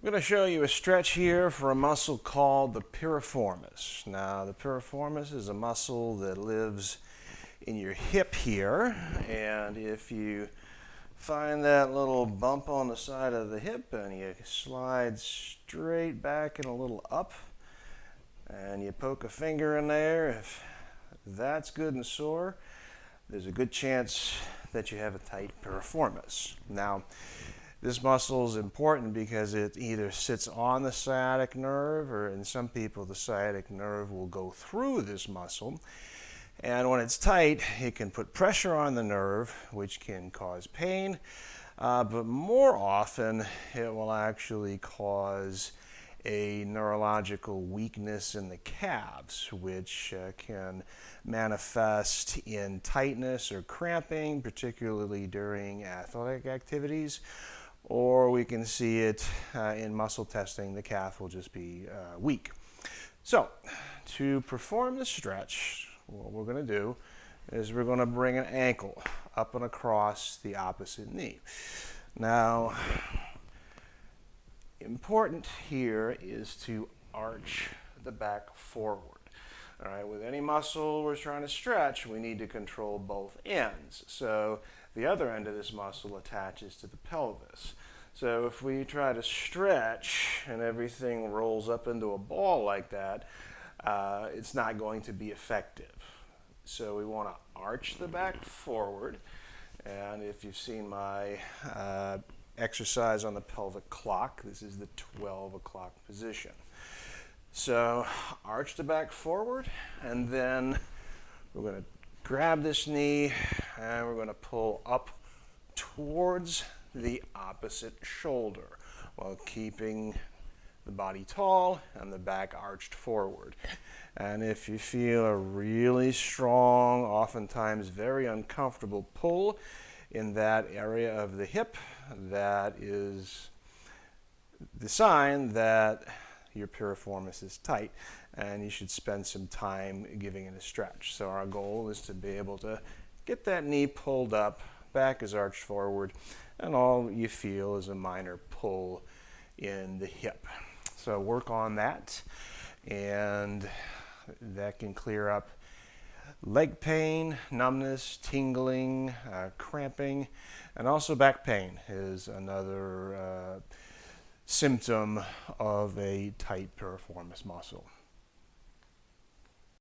I'm going to show you a stretch here for a muscle called the piriformis. Now, the piriformis is a muscle that lives in your hip here, and if you find that little bump on the side of the hip and you slide straight back and a little up, and you poke a finger in there, if that's good and sore, there's a good chance that you have a tight piriformis. Now, this muscle is important because it either sits on the sciatic nerve, or in some people the sciatic nerve will go through this muscle. And when it's tight, it can put pressure on the nerve, which can cause pain, but more often it will actually cause a neurological weakness in the calves, which can manifest in tightness or cramping, particularly during athletic activities. Or we can see it in muscle testing. The calf will just be weak. So to perform the stretch, what we're going to do is we're going to bring an ankle up and across the opposite knee. Now, important here is to arch the back forward. All right, with any muscle we're trying to stretch, we need to control both ends. So the other end of this muscle attaches to the pelvis. So if we try to stretch and everything rolls up into a ball like that, it's not going to be effective. So we want to arch the back forward. And if you've seen my exercise on the pelvic clock, this is the 12 o'clock position. So arch the back forward, and then we're going to grab this knee and we're going to pull up towards the opposite shoulder while keeping the body tall and the back arched forward. And if you feel a really strong, oftentimes very uncomfortable pull in that area of the hip, that is the sign that your piriformis is tight, and you should spend some time giving it a stretch. So our goal is to be able to get that knee pulled up, back is arched forward, and all you feel is a minor pull in the hip. So work on that, and that can clear up leg pain, numbness, tingling, cramping, and also back pain is another symptom of a tight piriformis muscle.